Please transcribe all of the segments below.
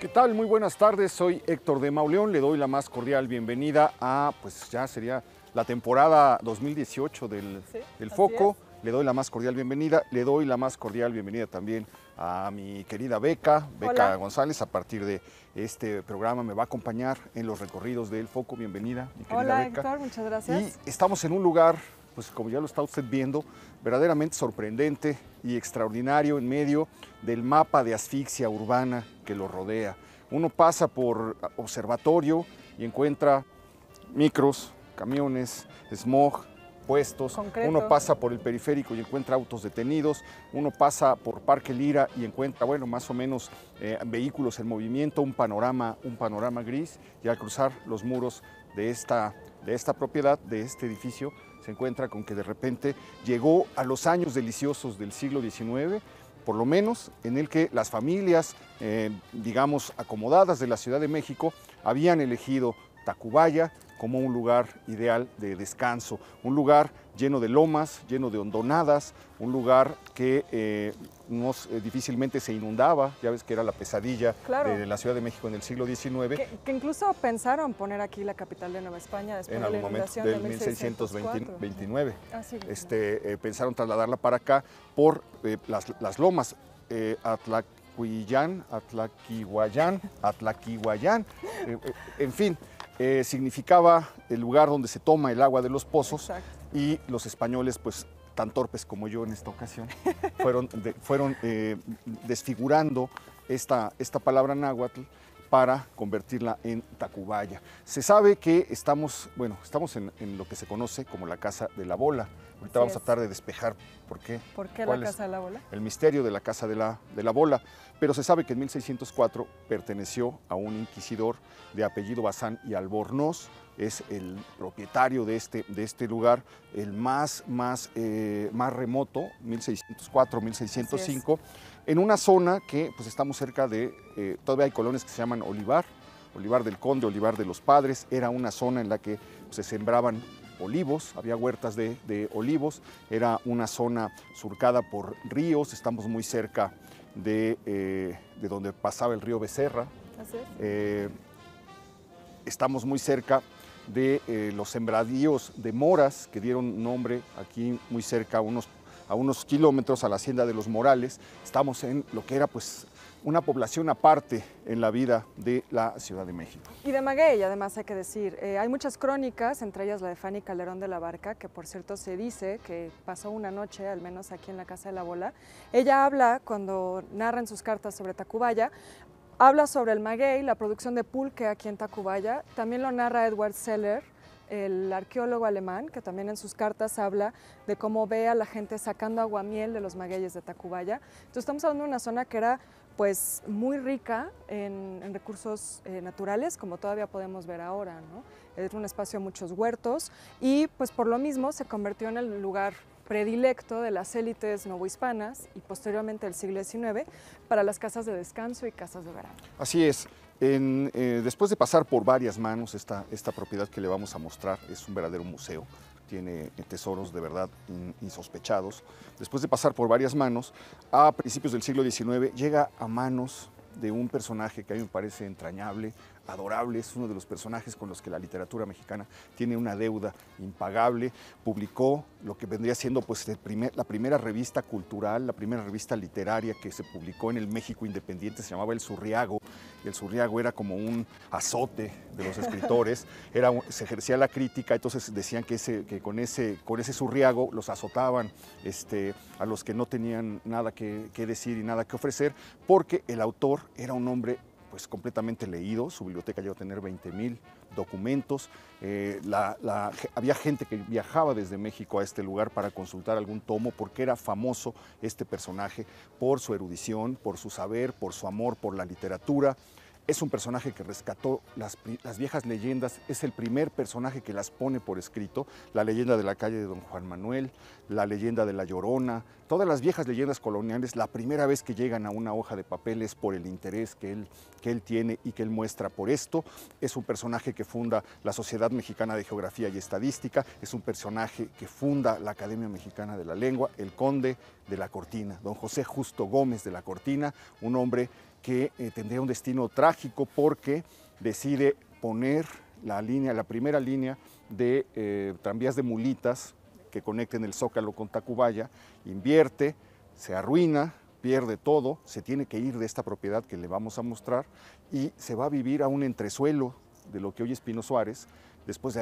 ¿Qué tal? Muy buenas tardes, soy Héctor de Mauleón, le doy la más cordial bienvenida a, pues ya sería la temporada 2018 del Foco, le doy la más cordial bienvenida, le doy la más cordial bienvenida también a mi querida Beca Hola. González. A partir de este programa me va a acompañar en los recorridos del Foco. Bienvenida, mi querida Hola Beca. Héctor, muchas gracias. Y estamos en un lugar, pues como ya lo está usted viendo, verdaderamente sorprendente y extraordinario en medio del mapa de asfixia urbana que lo rodea. Uno pasa por observatorio y encuentra micros, camiones, smog, puestos. Concreto. Uno pasa por el periférico y encuentra autos detenidos. Uno pasa por Parque Lira y encuentra, bueno, más o menos vehículos en movimiento, un panorama gris. Y al cruzar los muros de esta propiedad, de este edificio, se encuentra con que de repente llegó a los años deliciosos del siglo XIX, por lo menos en el que las familias, digamos, acomodadas de la Ciudad de México habían elegido Tacubaya como un lugar ideal de descanso, un lugar lleno de lomas, lleno de hondonadas, un lugar que difícilmente se inundaba. Ya ves que era la pesadilla de la Ciudad de México en el siglo XIX. Que incluso pensaron poner aquí la capital de Nueva España después de la inundación del de 1629. Sí. Pensaron trasladarla para acá por las lomas. Atlaquihuayán, en fin, significaba el lugar donde se toma el agua de los pozos. Exacto. Y los españoles, pues tan torpes como yo en esta ocasión, fueron desfigurando esta palabra náhuatl para convertirla en Tacubaya. Se sabe que estamos en lo que se conoce como la Casa de la Bola. Ahorita vamos a tratar de despejar por qué. ¿Por qué la Casa de la Bola? El misterio de la Casa de la Bola. Pero se sabe que en 1604 perteneció a un inquisidor de apellido Bazán y Albornoz. Es el propietario de este lugar, el más remoto, 1604-1605, en una zona que pues estamos cerca de, todavía hay colonias que se llaman Olivar del Conde, Olivar de los Padres. Era una zona en la que se sembraban olivos, había huertas de olivos, era una zona surcada por ríos, estamos muy cerca de donde pasaba el río Becerra. Así es. Estamos muy cerca de los sembradíos de moras que dieron nombre aquí muy cerca, a unos kilómetros, a la hacienda de los Morales. Estamos en lo que era pues una población aparte en la vida de la Ciudad de México. Y de Maguey, además hay que decir, hay muchas crónicas, entre ellas la de Fanny Calderón de la Barca, que por cierto se dice que pasó una noche, al menos aquí en la Casa de la Bola. Ella habla, cuando narra en sus cartas sobre Tacubaya, habla sobre el maguey, la producción de pulque aquí en Tacubaya. También lo narra Edward Seller, el arqueólogo alemán, que también en sus cartas habla de cómo ve a la gente sacando aguamiel de los magueyes de Tacubaya. Entonces estamos hablando de una zona que era pues muy rica en recursos naturales, como todavía podemos ver ahora, ¿no? Es un espacio de muchos huertos y pues por lo mismo se convirtió en el lugar predilecto de las élites novohispanas y posteriormente del siglo XIX para las casas de descanso y casas de verano. Así es. Después de pasar por varias manos, esta propiedad que le vamos a mostrar es un verdadero museo. Tiene tesoros de verdad insospechados. Después de pasar por varias manos, a principios del siglo XIX llega a manos de un personaje que a mí me parece entrañable, adorable. Es uno de los personajes con los que la literatura mexicana tiene una deuda impagable. Publicó lo que vendría siendo pues, la primera revista cultural, la primera revista literaria que se publicó en el México independiente, se llamaba El Zurriago. Y el Zurriago era como un azote de los escritores, se ejercía la crítica, entonces decían que con ese Zurriago los azotaban a los que no tenían nada que decir y nada que ofrecer, porque el autor era un hombre pues completamente leído. Su biblioteca llegó a tener 20,000 documentos. Había gente que viajaba desde México a este lugar para consultar algún tomo, porque era famoso este personaje por su erudición, por su saber, por su amor por la literatura. Es un personaje que rescató las viejas leyendas, es el primer personaje que las pone por escrito, la leyenda de la calle de Don Juan Manuel, la leyenda de la Llorona, todas las viejas leyendas coloniales. La primera vez que llegan a una hoja de papel es por el interés que él tiene y que él muestra por esto. Es un personaje que funda la Sociedad Mexicana de Geografía y Estadística, es un personaje que funda la Academia Mexicana de la Lengua, el conde de la Cortina, don José Justo Gómez de la Cortina, un hombre que tendría un destino trágico porque decide poner la primera línea de tranvías de mulitas que conecten el Zócalo con Tacubaya, invierte, se arruina, pierde todo, se tiene que ir de esta propiedad que le vamos a mostrar y se va a vivir a un entresuelo de lo que hoy es Pino Suárez, después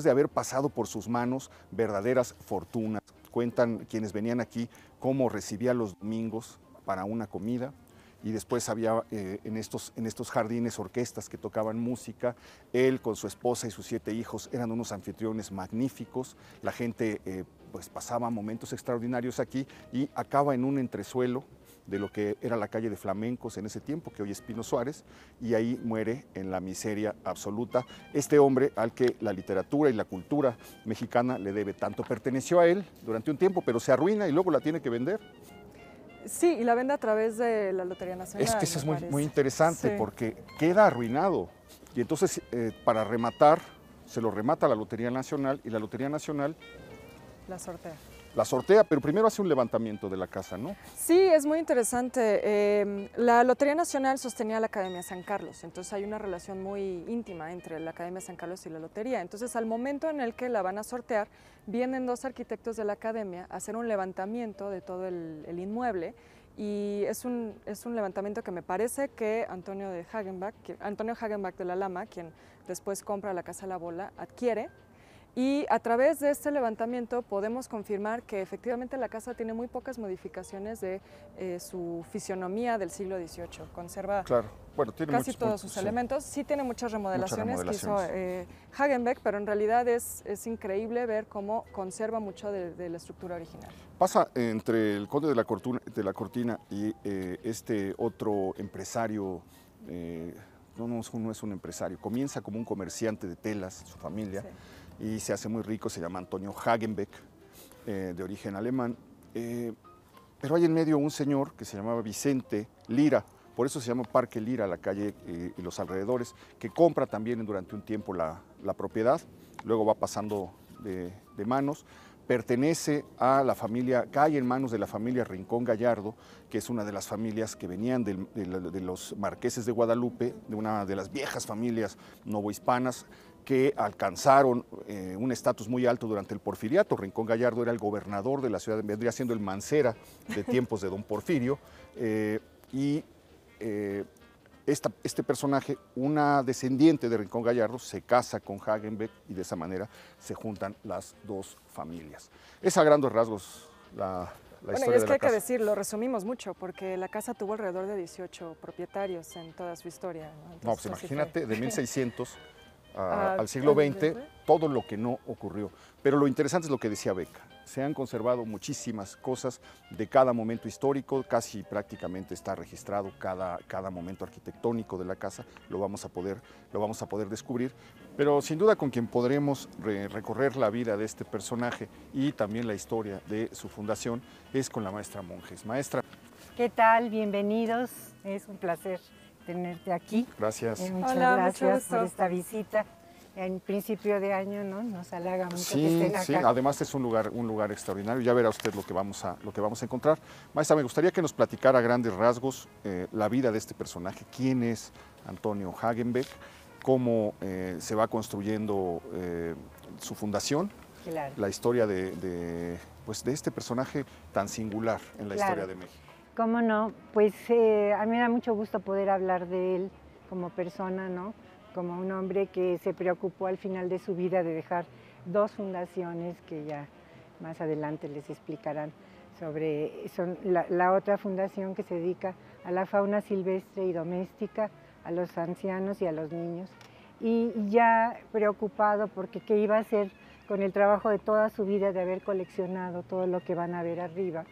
de haber pasado por sus manos verdaderas fortunas. Cuentan quienes venían aquí cómo recibía los domingos para una comida, y después había en estos jardines orquestas que tocaban música. Él con su esposa y sus 7 hijos eran unos anfitriones magníficos, la gente pues pasaba momentos extraordinarios aquí y acaba en un entresuelo de lo que era la calle de Flamencos en ese tiempo, que hoy es Pino Suárez, y ahí muere en la miseria absoluta. Este hombre al que la literatura y la cultura mexicana le debe tanto. Perteneció a él durante un tiempo, pero se arruina y luego la tiene que vender. Sí, y la vende a través de la Lotería Nacional. Es que eso es muy interesante, sí, porque queda arruinado. Y entonces, para rematar, se lo remata a la Lotería Nacional, y la Lotería Nacional la sortea. La sortea, pero primero hace un levantamiento de la casa, ¿no? Sí, es muy interesante. La Lotería Nacional sostenía la Academia San Carlos, entonces hay una relación muy íntima entre la Academia San Carlos y la Lotería. Entonces, al momento en el que la van a sortear, vienen 2 arquitectos de la Academia a hacer un levantamiento de todo el inmueble, y es un levantamiento que me parece que Antonio Hagenbach de la Lama, quien después compra la Casa La Bola, adquiere. Y a través de este levantamiento podemos confirmar que efectivamente la casa tiene muy pocas modificaciones de su fisionomía del siglo XVIII. Conserva tiene casi todos sus elementos. Sí tiene muchas remodelaciones que hizo Hagenbeck, pero en realidad es increíble ver cómo conserva mucho de la estructura original. Pasa entre el conde de la Cortina y este otro empresario. No es un empresario, comienza como un comerciante de telas, su familia, sí, y se hace muy rico, se llama Antonio Hagenbeck, de origen alemán, pero hay en medio un señor que se llamaba Vicente Lira, por eso se llama Parque Lira, la calle y los alrededores, que compra también durante un tiempo la propiedad, luego va pasando de manos. Pertenece a la familia, cae en manos de la familia Rincón Gallardo, que es una de las familias que venían de los marqueses de Guadalupe, de una de las viejas familias novohispanas que alcanzaron un estatus muy alto durante el porfiriato. Rincón Gallardo era el gobernador de la ciudad, vendría siendo el Mancera de tiempos de don Porfirio, este personaje, una descendiente de Rincón Gallardo, se casa con Hagenbeck y de esa manera se juntan las 2 familias. Es a grandes rasgos la historia de la casa. Y es que hay que decir, lo resumimos mucho, porque la casa tuvo alrededor de 18 propietarios en toda su historia, ¿no? Entonces, pues imagínate, de 1600 al siglo XX, todo lo que no ocurrió. Pero lo interesante es lo que decía Beca. Se han conservado muchísimas cosas de cada momento histórico, casi prácticamente está registrado cada momento arquitectónico de la casa, lo vamos a poder descubrir, pero sin duda con quien podremos recorrer la vida de este personaje y también la historia de su fundación es con la maestra Monjes. Maestra. ¿Qué tal? Bienvenidos, es un placer tenerte aquí. Gracias. Muchas gracias por esta visita. En principio de año, ¿no? Nos halaga mucho que estén acá. Sí, además es un lugar extraordinario. Ya verá usted lo que vamos a encontrar. Maestra, me gustaría que nos platicara a grandes rasgos la vida de este personaje. ¿Quién es Antonio Hagenbeck? ¿Cómo se va construyendo su fundación? Claro. La historia de este personaje tan singular en la historia de México. ¿Cómo no? Pues a mí me da mucho gusto poder hablar de él como persona, ¿no? Como un hombre que se preocupó al final de su vida de dejar 2 fundaciones que ya más adelante les explicarán sobre la otra fundación que se dedica a la fauna silvestre y doméstica, a los ancianos y a los niños. Y ya preocupado porque qué iba a hacer con el trabajo de toda su vida de haber coleccionado todo lo que van a ver arriba,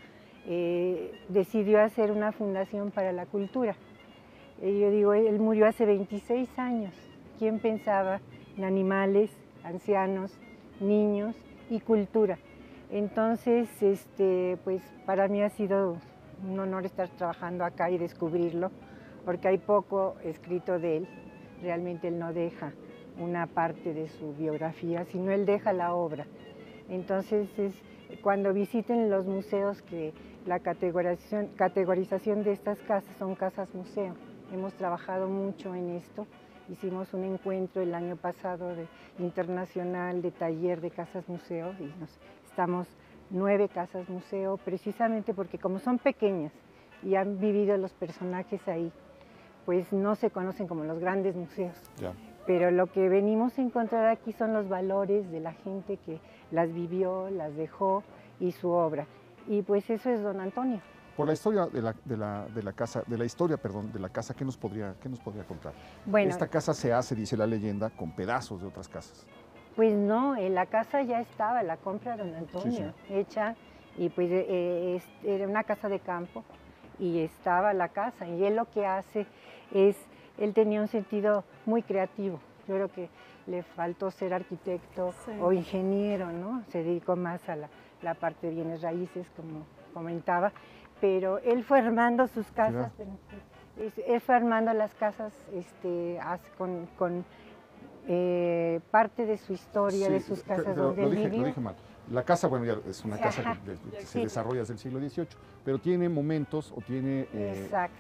decidió hacer una fundación para la cultura. Yo digo, él murió hace 26 años. ¿Quién pensaba en animales, ancianos, niños y cultura? Entonces, pues para mí ha sido un honor estar trabajando acá y descubrirlo, porque hay poco escrito de él. Realmente él no deja una parte de su biografía, sino él deja la obra. Entonces, cuando visiten los museos que la categorización de estas casas son casas museo. Hemos trabajado mucho en esto. Hicimos un encuentro el año pasado internacional de taller de casas museo y estamos 9 casas museo, precisamente porque como son pequeñas y han vivido los personajes ahí, pues no se conocen como los grandes museos. Ya. Pero lo que venimos a encontrar aquí son los valores de la gente que las vivió, las dejó y su obra. Y pues eso es don Antonio. Por la historia de la casa, ¿qué nos podría contar? Bueno, Esta casa se hace, dice la leyenda, con pedazos de otras casas. pues no, la casa ya estaba, la compra don Antonio, Sí. hecha, y pues era una casa de campo y estaba la casa. Y él lo que hace es, él tenía un sentido muy creativo. Yo creo que le faltó ser arquitecto o ingeniero, ¿no? Se dedicó más a la parte de bienes raíces, como comentaba, pero él fue armando sus casas, él fue armando las casas con parte de su historia, de sus casas donde él vivió. Lo dije mal. La casa, bueno, ya es una casa que se desarrolla desde el siglo XVIII, pero tiene momentos o tiene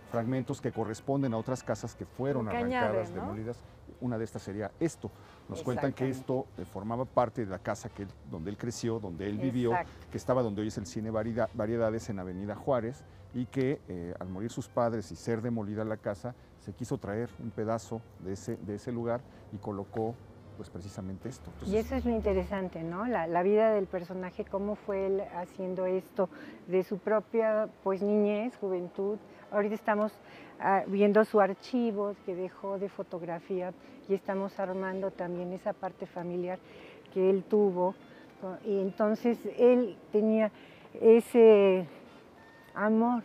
fragmentos que corresponden a otras casas que fueron arrancadas, demolidas. Una de estas sería esto. Nos cuentan que esto formaba parte de la casa donde él creció, donde él vivió, que estaba donde hoy es el Cine Variedades en Avenida Juárez, y que al morir sus padres y ser demolida la casa, se quiso traer un pedazo de ese lugar y colocó pues precisamente esto. Entonces, y eso es lo interesante, ¿no? La vida del personaje, cómo fue él haciendo esto de su propia pues niñez, juventud. Ahorita estamos viendo su archivo que dejó de fotografía y estamos armando también esa parte familiar que él tuvo. Y entonces él tenía ese amor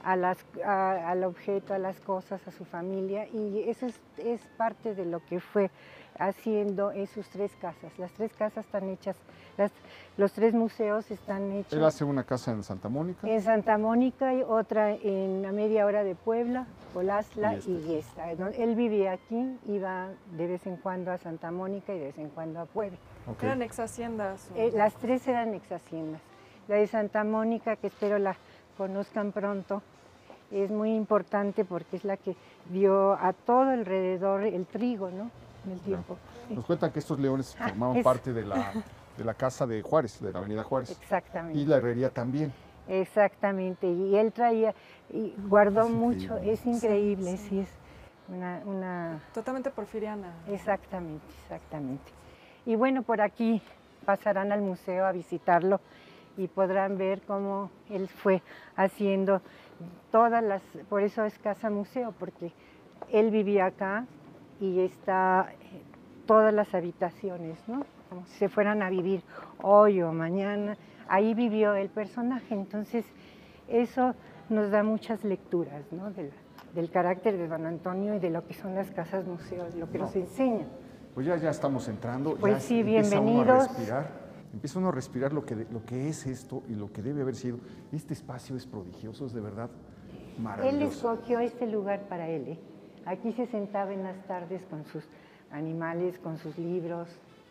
al objeto, a las cosas, a su familia, y eso es parte de lo que fue haciendo en sus 3 casas. Las 3 casas están hechas, los 3 museos están hechos. Él hace una casa en Santa Mónica. En Santa Mónica y otra en a media hora de Puebla, Polazla y esta. Él vivía aquí, iba de vez en cuando a Santa Mónica y de vez en cuando a Puebla. Okay. ¿Eran ex haciendas? Las 3 eran ex haciendas. La de Santa Mónica, que espero la conozcan pronto, es muy importante porque es la que dio a todo alrededor el trigo, ¿no? En el tiempo. Nos cuentan que estos leones formaban parte de la casa de Juárez, de la Avenida Juárez. Exactamente. Y la herrería también. Exactamente. Y él traía, y guardó mucho, es increíble, sí es una... Totalmente porfiriana. Exactamente, exactamente. Y bueno, por aquí pasarán al museo a visitarlo y podrán ver cómo él fue haciendo por eso es casa museo, porque él vivía acá y está todas las habitaciones, ¿no? Como si se fueran a vivir hoy o mañana, ahí vivió el personaje, entonces eso nos da muchas lecturas, ¿no? Del carácter de don Antonio y de lo que son las casas museos, lo que nos enseñan. Pues ya estamos entrando, pues ya sí, empieza bienvenidos. uno a respirar. Empieza uno a respirar lo que es esto y lo que debe haber sido. Este espacio es prodigioso, es de verdad maravilloso. Él escogió este lugar para él, ¿eh? Aquí se sentaba en las tardes con sus animales, con sus libros,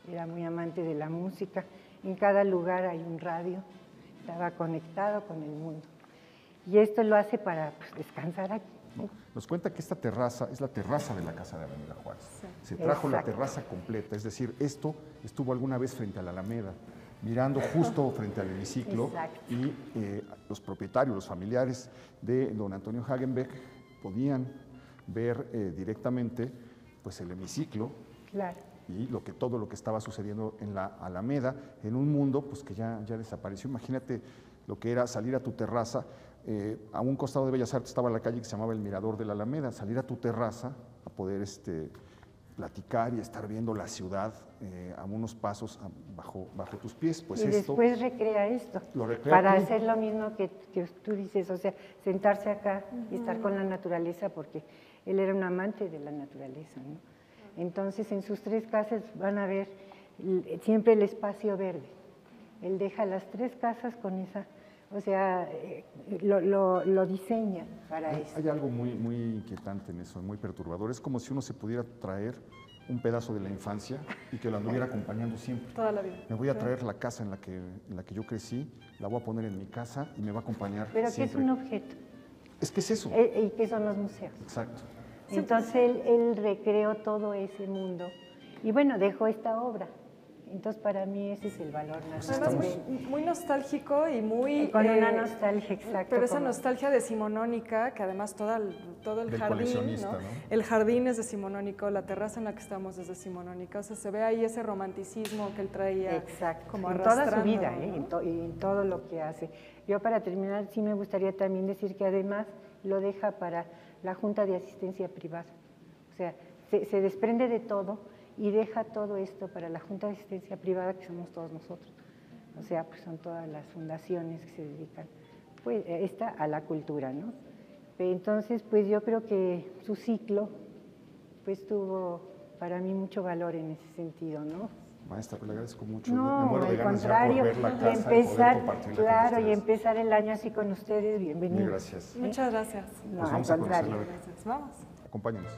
era muy amante de la música. En cada lugar hay un radio, estaba conectado con el mundo. Y esto lo hace para descansar aquí. Nos cuenta que esta terraza es la terraza de la casa de Avenida Juárez. Sí. Se trajo la terraza completa, es decir, esto estuvo alguna vez frente a la Alameda, mirando justo frente al hemiciclo. Exacto. Y los propietarios, los familiares de don Antonio Hagenbeck podían ver directamente pues, el hemiciclo. Claro. Y todo lo que estaba sucediendo en la Alameda, en un mundo pues, que ya desapareció. Imagínate lo que era salir a tu terraza. A un costado de Bellas Artes estaba la calle que se llamaba el Mirador de la Alameda, salir a tu terraza a poder platicar y estar viendo la ciudad a unos pasos bajo tus pies. Pues y después recrea esto, para hacer lo mismo que tú dices, o sea, sentarse acá y estar con la naturaleza, porque él era un amante de la naturaleza, ¿no? Entonces en sus 3 casas van a ver siempre el espacio verde. Él deja las 3 casas con esa... O sea, lo diseña para eso. Hay algo muy inquietante en eso, muy perturbador. Es como si uno se pudiera traer un pedazo de la infancia y que lo anduviera acompañando siempre. Toda la vida. Me voy a traer la casa en la que yo crecí, la voy a poner en mi casa y me va a acompañar Pero siempre. ¿qué es un objeto? Es que es eso. ¿Y qué son los museos? Exacto. Entonces él recreó todo ese mundo y bueno, dejó esta obra. Entonces para mí ese es el valor Además muy nostálgico y muy... con una nostalgia, exacto. Pero esa nostalgia decimonónica, que además todo el del jardín, ¿no? ¿no? El jardín es decimonónico, la terraza en la que estamos es decimonónica, o sea, se ve ahí ese romanticismo que él traía. Exacto, como en toda su vida, ¿no? y en todo lo que hace. Yo para terminar sí me gustaría también decir que además lo deja para la Junta de Asistencia Privada. O sea, se desprende de todo y deja todo esto para la Junta de Asistencia Privada, que somos todos nosotros. O sea, pues son todas las fundaciones que se dedican pues, a la cultura, ¿no? Entonces, pues yo creo que su ciclo pues tuvo para mí mucho valor en ese sentido, ¿no? Maestra, pues le agradezco mucho. No, me muero de al ganas contrario, ya por ver la casa y empezar, y poder compartirla claro, con y ustedes. empezar el año así con ustedes, bienvenidos. Mil gracias. Muchas gracias. No, Pues vamos al a conocer contrario. la beca. Gracias. Vamos. Acompáñanos.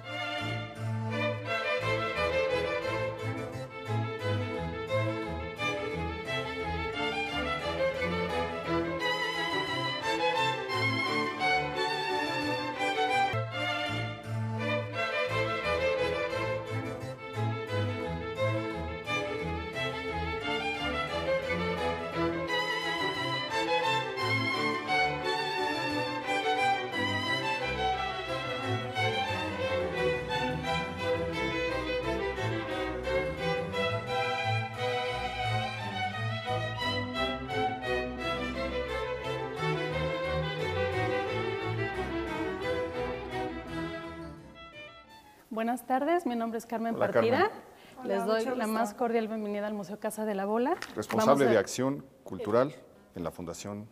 Buenas tardes, mi nombre es Carmen Hola, Partida. Carmen. Hola, Les doy mucho la gusto. más cordial bienvenida al Museo Casa de la Bola. Responsable Vamos de a- acción cultural en la Fundación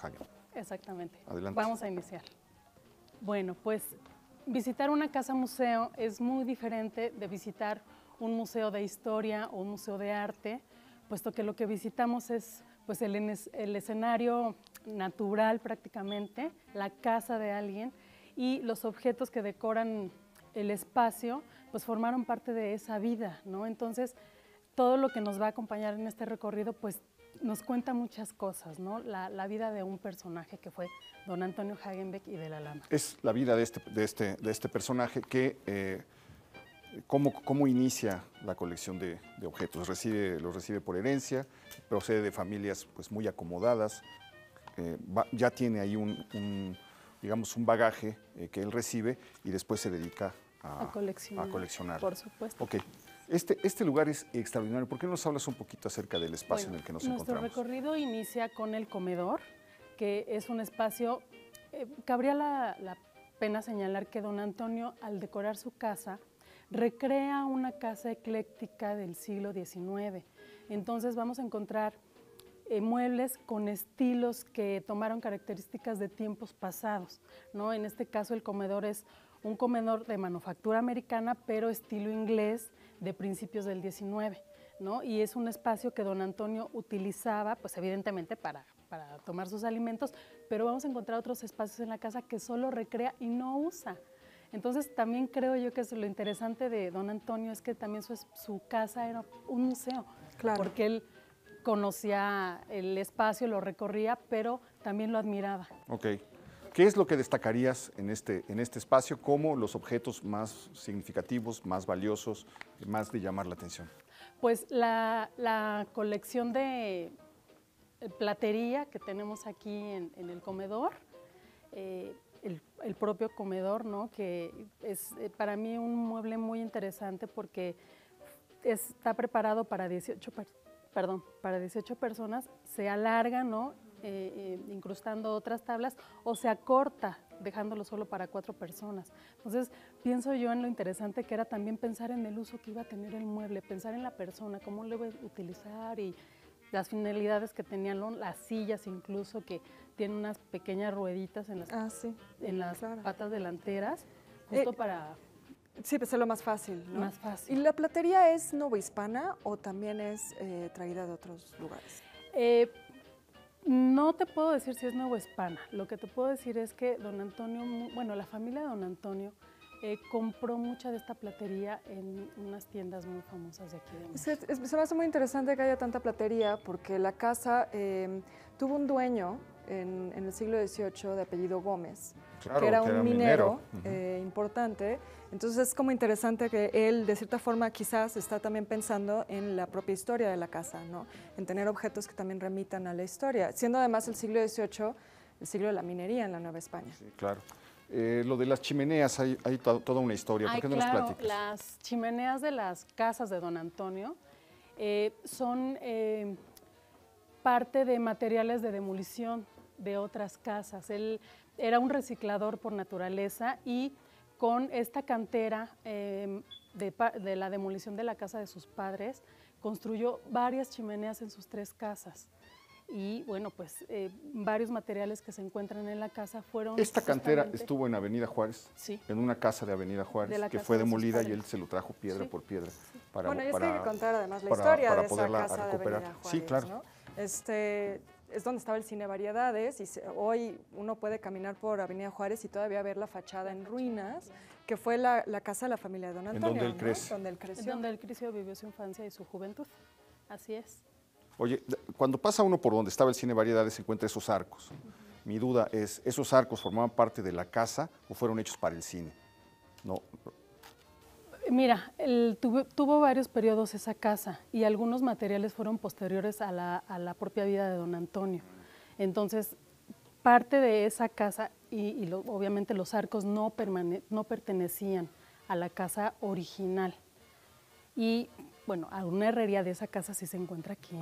Hagen. Exactamente. Adelante. Vamos a iniciar. Bueno, pues visitar una casa museo es muy diferente de visitar un museo de historia o un museo de arte, puesto que lo que visitamos es pues el escenario natural prácticamente, la casa de alguien, y los objetos que decoran el espacio pues formaron parte de esa vida, ¿no? Entonces, todo lo que nos va a acompañar en este recorrido pues nos cuenta muchas cosas, ¿no? La vida de un personaje que fue don Antonio Hagenbeck y de la Lama. Es la vida de este personaje que, ¿cómo inicia la colección de objetos? Los recibe por herencia, procede de familias pues, muy acomodadas, ya tiene ahí digamos, un bagaje que él recibe y después se dedica a coleccionar. Por supuesto. Ok. Este lugar es extraordinario. ¿Por qué no nos hablas un poquito acerca del espacio en el que nos encontramos? Nuestro recorrido inicia con el comedor, que es un espacio, cabría la pena señalar que don Antonio, al decorar su casa, recrea una casa ecléctica del siglo XIX. Entonces vamos a encontrar muebles con estilos que tomaron características de tiempos pasados, ¿no? En este caso el comedor es un comedor de manufactura americana, pero estilo inglés de principios del XIX, ¿no? Y es un espacio que don Antonio utilizaba, pues evidentemente para tomar sus alimentos, pero vamos a encontrar otros espacios en la casa que solo recrea y no usa. Entonces también creo yo que lo interesante de don Antonio es que también su casa era un museo, Claro. porque él conocía el espacio, lo recorría, pero también lo admiraba. Ok. ¿Qué es lo que destacarías en este espacio como los objetos más significativos, más valiosos, más de llamar la atención? Pues la colección de platería que tenemos aquí en el comedor, el propio comedor, ¿no? Que es para mí un mueble muy interesante porque está preparado para 18 personas, se alarga, ¿no? Incrustando otras tablas, o se acorta dejándolo solo para 4 personas. Entonces pienso yo en lo interesante que era también pensar en el uso que iba a tener el mueble, pensar en la persona, cómo lo iba a utilizar y las finalidades que tenían, ¿no? Las sillas incluso, que tienen unas pequeñas rueditas en las claro. patas delanteras, justo para... Sí, pues es lo más fácil, ¿no? Más fácil. ¿Y la platería es novohispana o también es traída de otros lugares? No te puedo decir si es novohispana. Lo que te puedo decir es que don Antonio, bueno, la familia de don Antonio compró mucha de esta platería en unas tiendas muy famosas de aquí de México. Se me hace muy interesante que haya tanta platería porque la casa tuvo un dueño en el siglo XVIII de apellido Gómez, Claro, que era un minero Ujú. importante. Entonces es como interesante que él, de cierta forma, quizás está también pensando en la propia historia de la casa, ¿no? En tener objetos que también remitan a la historia, siendo además el siglo XVIII el siglo de la minería en la Nueva España. Sí, claro. Lo de las chimeneas, hay toda una historia. ¿Por qué no claro, las platicas? las chimeneas de las casas de don Antonio son parte de materiales de demolición de otras casas. Él era un reciclador por naturaleza y con esta cantera de la demolición de la casa de sus padres, construyó varias chimeneas en sus 3 casas. Y bueno, pues varios materiales que se encuentran en la casa fueron... Esta cantera estuvo en Avenida Juárez, sí, en una casa de Avenida Juárez, de que casa fue de sus demolida y padres. él se lo trajo piedra Sí. por piedra. Sí. Bueno, y es que hay que contar además la para historia de esa poderla casa de recuperar. Avenida Sí, Juárez, claro. ¿no? Es donde estaba el cine Variedades y hoy uno puede caminar por Avenida Juárez y todavía ver la fachada en ruinas, que fue la casa de la familia de don En Antonio, donde él ¿no? crece. Donde él creció. Donde él creció, vivió su infancia y su juventud. Así es. Oye, cuando pasa uno por donde estaba el cine Variedades, se encuentra esos arcos. Mi duda es, ¿esos arcos formaban parte de la casa o fueron hechos para el cine? No. Mira, tuvo varios periodos esa casa y algunos materiales fueron posteriores a la propia vida de don Antonio. Entonces, parte de esa casa y obviamente los arcos no pertenecían a la casa original. Y bueno, alguna herrería de esa casa sí se encuentra aquí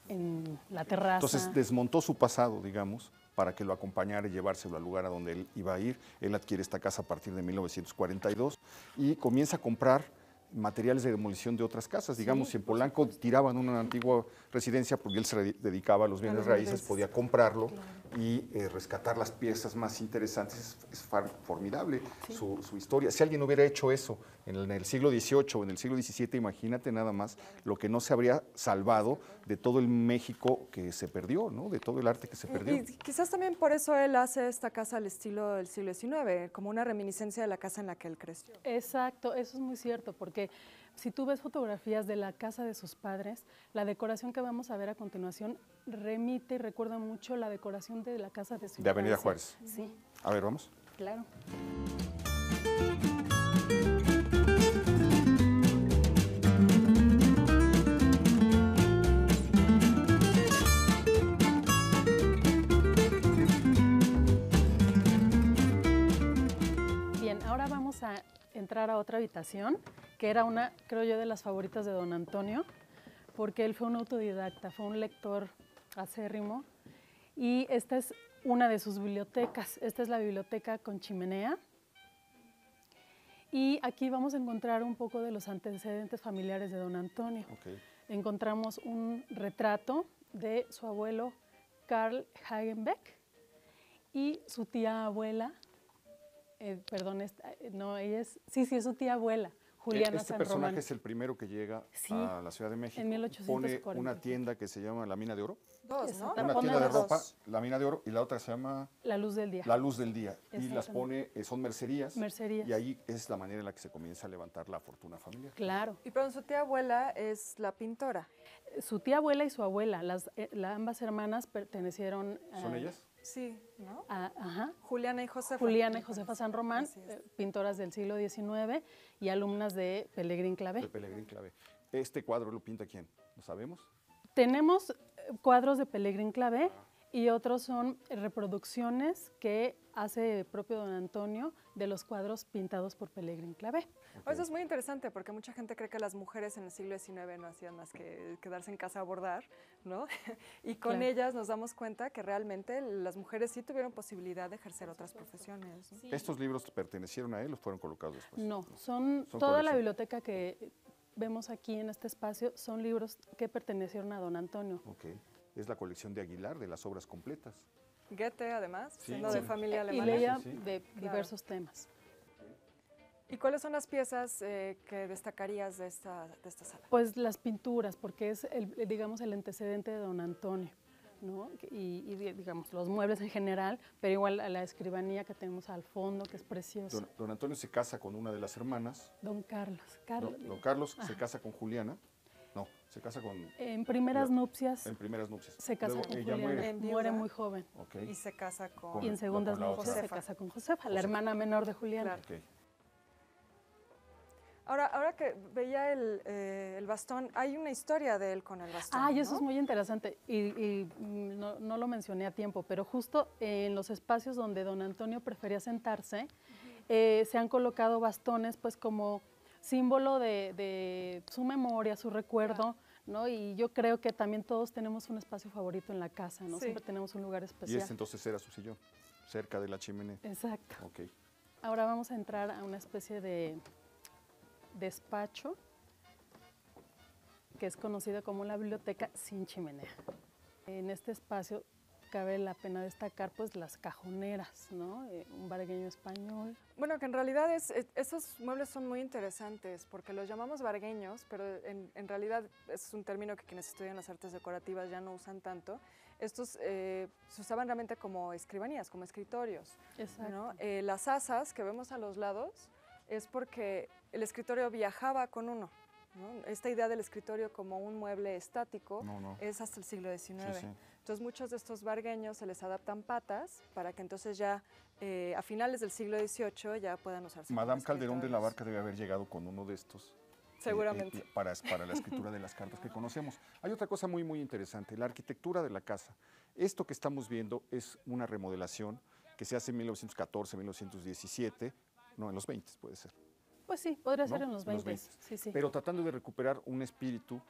en la terraza. Entonces desmontó su pasado, digamos, para que lo acompañara y llevárselo al lugar a donde él iba a ir. Él adquiere esta casa a partir de 1942 y comienza a comprar materiales de demolición de otras casas. Digamos, si en Polanco tiraban una antigua residencia, porque él se dedicaba a los bienes raíces, podía comprarlo y rescatar las piezas más interesantes. Es formidable su historia. Si alguien hubiera hecho eso en el siglo XVIII o en el siglo XVII, imagínate nada más lo que no se habría salvado de todo el México que se perdió, ¿no? De todo el arte que se perdió. Y quizás también por eso él hace esta casa al estilo del siglo XIX, como una reminiscencia de la casa en la que él creció. Exacto, eso es muy cierto, porque si tú ves fotografías de la casa de sus padres, la decoración que vamos a ver a continuación remite y recuerda mucho la decoración de la casa de su De Avenida infancia. Juárez. Sí, A ver, vamos. claro. Bien, ahora vamos a entrar a otra habitación, que era una, creo yo, de las favoritas de don Antonio, porque él fue un autodidacta, fue un lector acérrimo, y esta es una de sus bibliotecas. Esta es la biblioteca con chimenea, y aquí vamos a encontrar un poco de los antecedentes familiares de don Antonio. Okay. Encontramos un retrato de su abuelo Karl Hagenbeck y su tía abuela, perdón, no, ella es, sí, es su tía abuela, Juliana Este San personaje Román. es el primero que llega Sí, a la Ciudad de México. en 1845. Pone una tienda que se llama La Mina de Oro. Dos, ¿no? Una Pone tienda de dos. ropa, La Mina de Oro, y la otra se llama La Luz del Día. La Luz del Día. Y las Exactamente. pone, son mercerías. Mercerías. Y ahí es la manera en la que se comienza a levantar la fortuna familiar. Claro. Y perdón, su tía abuela es la pintora. Su tía abuela y su abuela, ambas hermanas pertenecieron ¿Son ellas? Sí, ¿no? Ajá. Juliana y Josefa. Juliana y Josefa San Román, Así es. pintoras del siglo XIX y alumnas de Pellegrín Clavé. De Pellegrín Clavé. ¿Este cuadro lo pinta quién? ¿Lo sabemos? Tenemos cuadros de Pellegrín Clavé y otros son reproducciones que hace propio don Antonio de los cuadros pintados por Pellegrín Clavé. Eso es muy interesante porque mucha gente cree que las mujeres en el siglo XIX no hacían más que quedarse en casa a bordar, ¿no? Y con Claro. ellas nos damos cuenta que realmente las mujeres sí tuvieron posibilidad de ejercer otras profesiones, ¿no? ¿Estos libros pertenecieron a él o fueron colocados después? No, son Son toda la colección. biblioteca que vemos aquí en este espacio son libros que pertenecieron a don Antonio. Ok. Es la colección de Aguilar, de las obras completas. Goethe, además, Sí, siendo sí. de familia Y alemana. leía Sí, sí. de diversos temas. ¿Y cuáles son las piezas que destacarías de esta sala? Pues las pinturas, porque es, digamos, el antecedente de don Antonio, ¿no? Digamos, los muebles en general, pero igual a la escribanía que tenemos al fondo, que es preciosa. Don Antonio se casa con una de las hermanas. Don Carlos. Don Carlos se casa con Juliana. No, se casa con... En primeras nupcias. En primeras nupcias. Se casa Luego con ella Juliana. Muere muy joven. Okay. Y se casa con... Y en segundas con la nupcias otra. se casa con Josefa, la hermana menor de Juliana. Claro. Okay. Ahora que veía el bastón, hay una historia de él con el bastón. Ah, y eso ¿no? es muy interesante y no lo mencioné a tiempo, pero justo en los espacios donde don Antonio prefería sentarse, se han colocado bastones pues como símbolo de su memoria, su recuerdo, ¿no? Y yo creo que también todos tenemos un espacio favorito en la casa, ¿no? Sí. Siempre tenemos un lugar Y especial. este entonces era su sillón, cerca de la chimenea. Exacto. Ok. Ahora vamos a entrar a una especie de despacho que es conocido como la biblioteca sin chimenea. En este espacio cabe la pena destacar pues las cajoneras, ¿no? Un vargueño español. Bueno, que en realidad esos muebles son muy interesantes porque los llamamos vargueños, pero en realidad es un término que quienes estudian las artes decorativas ya no usan tanto. Estos se usaban realmente como escribanías, como escritorios. Exacto. ¿No? Las asas que vemos a los lados es porque el escritorio viajaba con uno, ¿no? Esta idea del escritorio como un mueble estático es hasta el siglo XIX. Sí, sí. Entonces muchos de estos vargueños se les adaptan patas para que entonces ya a finales del siglo XVIII ya puedan usarse. Madame como Calderón de la escritorios. Barca debe haber llegado con uno de estos. Seguramente. Para la escritura de las cartas que conocemos. Hay otra cosa muy, muy interesante, la arquitectura de la casa. Esto que estamos viendo es una remodelación que se hace en 1914, 1917, no, en los 20 puede ser. Pues sí, podría ser ¿no? en los 20. Sí, sí. Pero tratando de recuperar un espíritu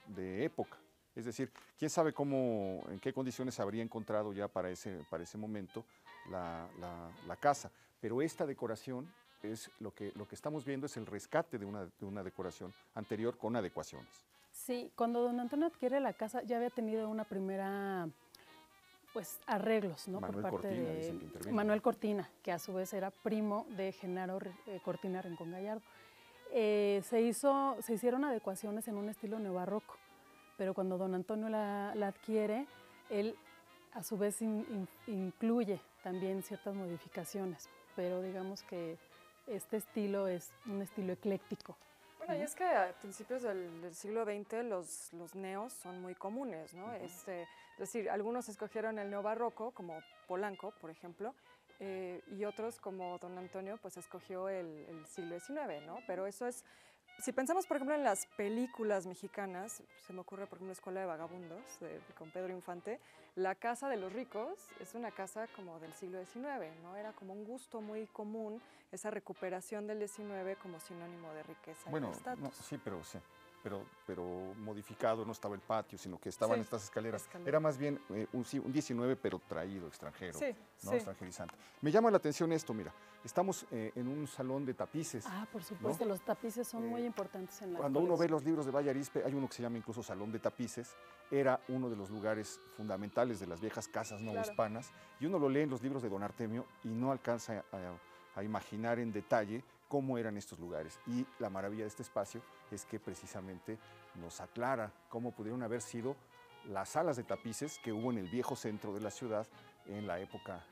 de época. Es decir, quién sabe en qué condiciones habría encontrado ya para ese momento la casa. Pero esta decoración es lo que estamos viendo es el rescate de una decoración anterior con adecuaciones. Sí, cuando don Antonio adquiere la casa ya había tenido una primera pues arreglos, ¿no? Manuel por parte Cortina, de dicen que intervino. Manuel Cortina, que a su vez era primo de Genaro Cortina Rincón Gallardo. Se hicieron adecuaciones en un estilo neobarroco, pero cuando don Antonio la adquiere, él a su vez incluye también ciertas modificaciones, pero digamos que este estilo es un estilo ecléctico. Bueno, y es que a principios del siglo XX los neos son muy comunes, ¿no? Es decir, algunos escogieron el neobarroco, como Polanco, por ejemplo, y otros, como don Antonio, pues escogió el siglo XIX, ¿no? Pero eso es, si pensamos, por ejemplo, en las películas mexicanas, se me ocurre, por ejemplo, Escuela de Vagabundos, con Pedro Infante, la casa de los ricos es una casa como del siglo XIX, ¿no? Era como un gusto muy común esa recuperación del XIX como sinónimo de riqueza y de estatus. No, sí, pero modificado, no estaba el patio, sino que estaban Sí, estas escaleras. escaleras. Era más bien un 19, pero traído, extranjero, Sí, ¿no? sí. Extranjerizante. Me llama la atención esto, mira, estamos en un salón de tapices. Ah, por supuesto, ¿no? los tapices son muy importantes en la Cuando uno ve colección. los libros de Valle Arizpe, hay uno que se llama incluso Salón de Tapices, era uno de los lugares fundamentales de las viejas casas novohispanas, y uno lo lee en los libros de Don Artemio y no alcanza a imaginar en detalle cómo eran estos lugares. Y la maravilla de este espacio es que precisamente nos aclara cómo pudieron haber sido las salas de tapices que hubo en el viejo centro de la ciudad en la época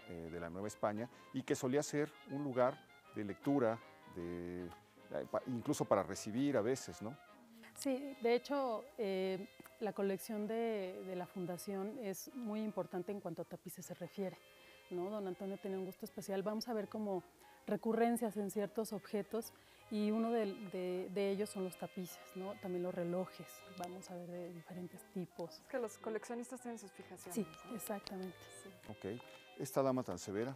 de la Nueva España, y que solía ser un lugar de lectura, incluso para recibir a veces, ¿no? Sí, de hecho, la colección de la Fundación es muy importante en cuanto a tapices se refiere, ¿no? Don Antonio tenía un gusto especial. Vamos a ver como recurrencias en ciertos objetos, y uno de ellos son los tapices, ¿no? También los relojes, vamos a ver de diferentes tipos. Es que los coleccionistas tienen sus fijaciones. Sí, ¿no? exactamente. Sí. Ok, esta dama tan severa,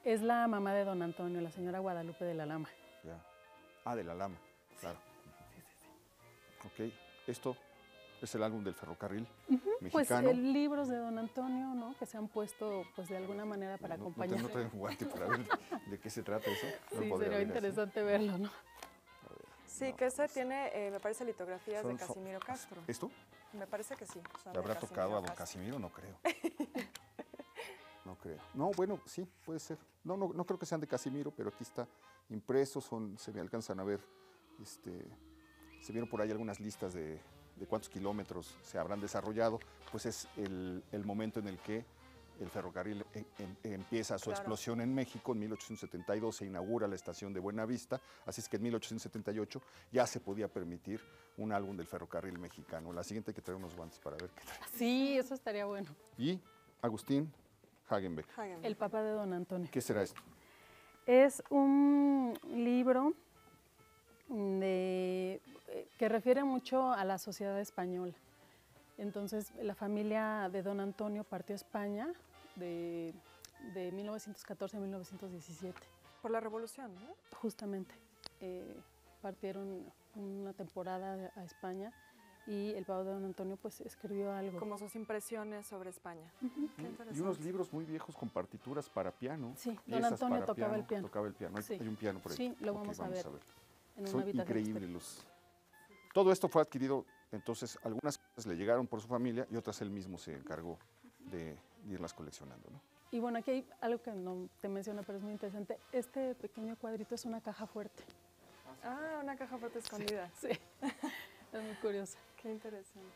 Es la mamá de don Antonio, la señora Guadalupe de la Lama. ya. Ah, de la Lama, claro. Ok, esto es el álbum del ferrocarril Pues mexicano. libros de don Antonio, ¿no? Que se han puesto pues de alguna manera para acompañar. No traigo un guante para ver de qué se trata eso. No Sí, podría sería abrir así. interesante verlo, ¿no? A ver, Sí, no, que ese pues, tiene, me parece, litografías de son- Casimiro Castro. ¿Esto? Me parece que sí. son ¿Le habrá de tocado a don Castro. Casimiro? No creo. No creo. No, bueno, sí, puede ser. No creo que sean de Casimiro, pero aquí está impreso, se me alcanzan a ver se vieron por ahí algunas listas de cuántos kilómetros se habrán desarrollado, pues es el momento en el que el ferrocarril empieza su explosión en México. En 1872 se inaugura la estación de Buenavista, así es que en 1878 ya se podía permitir un álbum del ferrocarril mexicano. La siguiente hay que traer unos guantes para ver qué trae. Sí, eso estaría bueno. Y Agustín Hagenbeck. El papá de don Antonio. ¿Qué será esto? Es un libro que refiere mucho a la sociedad española. Entonces, la familia de don Antonio partió a España de 1914 a 1917. Por la revolución, ¿no? Justamente. Partieron una temporada a España y el papá de don Antonio pues escribió algo. Como sus impresiones sobre España. Qué interesante. Y unos libros muy viejos con partituras para piano. Sí, don Antonio tocaba el piano. Tocaba el piano. Sí. Hay un piano por ahí. Sí, lo vamos a ver. En una Son habitación increíbles. Todo esto fue adquirido, entonces algunas cosas le llegaron por su familia y otras él mismo se encargó de irlas coleccionando, ¿no? Y bueno, aquí hay algo que no te menciono, pero es muy interesante. Este pequeño cuadrito es una caja fuerte. Ah, una caja fuerte escondida. Sí, es muy curioso. Qué interesante.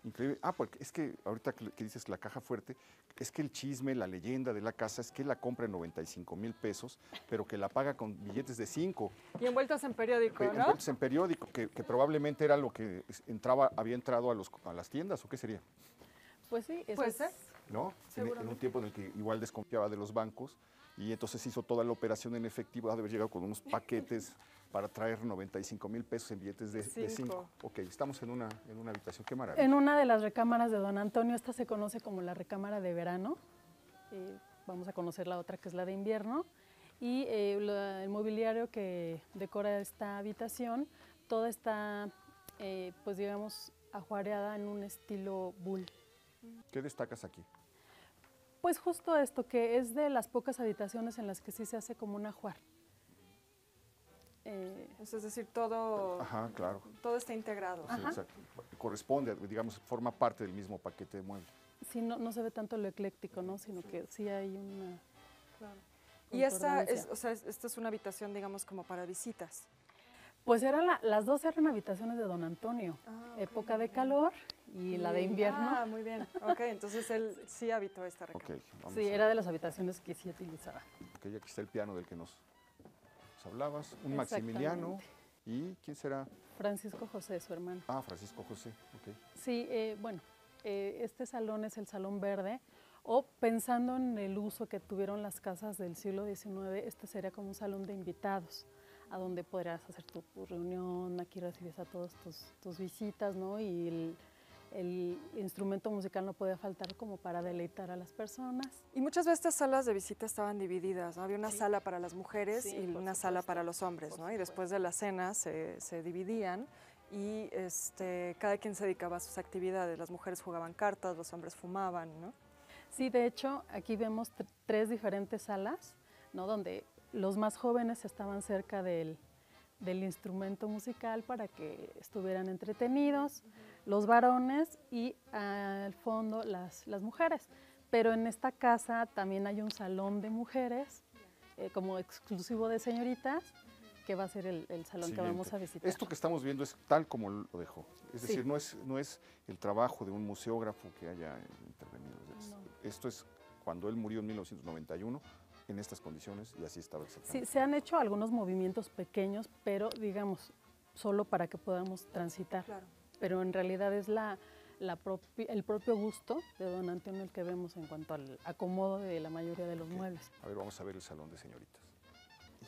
Increíble. Ah, porque es que ahorita que dices la caja fuerte, es que el chisme, la leyenda de la casa es que la compra en 95,000 pesos, pero que la paga con billetes de 5. Y envueltos en periódico, ¿no? Envueltos en periódico, que probablemente era lo que había entrado a las tiendas, ¿o qué sería? Pues sí, eso Puede es. ser. ¿No? En un tiempo en el que igual desconfiaba de los bancos y entonces hizo toda la operación en efectivo, ha de haber llegado con unos paquetes para traer 95,000 pesos en billetes de 5. Ok, estamos en una habitación, qué maravilla. En una de las recámaras de don Antonio, esta se conoce como la recámara de verano. Vamos a conocer la otra que es la de invierno. Y el mobiliario que decora esta habitación, toda está, pues digamos, ajuareada en un estilo bull. ¿Qué destacas aquí? Pues justo esto, que es de las pocas habitaciones en las que sí se hace como un ajuar. Es decir, todo, Ajá, claro. todo está integrado. Sí, exacto. Corresponde, digamos, forma parte del mismo paquete de muebles. Sí, no se ve tanto lo ecléctico, ¿no? Sino que sí hay una... Claro. Y esta es una habitación, digamos, como para visitas. Pues las dos eran habitaciones de don Antonio, época de calor y la de invierno. Ah, muy bien. Ok, entonces él sí habitó esta recámara. Sí, era de las habitaciones que sí utilizaba. Ok, aquí está el piano del que nos hablabas, un Maximiliano. ¿Y quién será? Francisco José, su hermano. Ah, Francisco José, ok. Sí, bueno, este salón es el Salón Verde, o pensando en el uso que tuvieron las casas del siglo XIX, este sería como un salón de invitados, a donde podrías hacer tu reunión, aquí recibes a todos tus visitas, ¿no? Y el instrumento musical no podía faltar como para deleitar a las personas. Y muchas veces estas salas de visita estaban divididas, ¿no? Había una sala para las mujeres y una sala para los hombres, ¿no? Y después de la cena se dividían y cada quien se dedicaba a sus actividades. Las mujeres jugaban cartas, los hombres fumaban, ¿no? Sí, de hecho, aquí vemos tres diferentes salas, ¿no? Donde los más jóvenes estaban cerca del instrumento musical para que estuvieran entretenidos, los varones y al fondo las mujeres. Pero en esta casa también hay un salón de mujeres, como exclusivo de señoritas, que va a ser el salón que vamos a visitar. Esto que estamos viendo es tal como lo dejó. Es decir, no es el trabajo de un museógrafo que haya intervenido. Esto es cuando él murió en 1991, en estas condiciones, y así estaba exactamente. Sí, se han hecho algunos movimientos pequeños, pero digamos, solo para que podamos transitar. Claro. Pero en realidad es el propio gusto de don Antonio el que vemos en cuanto al acomodo de la mayoría de los muebles. A ver, vamos a ver el salón de señoritas.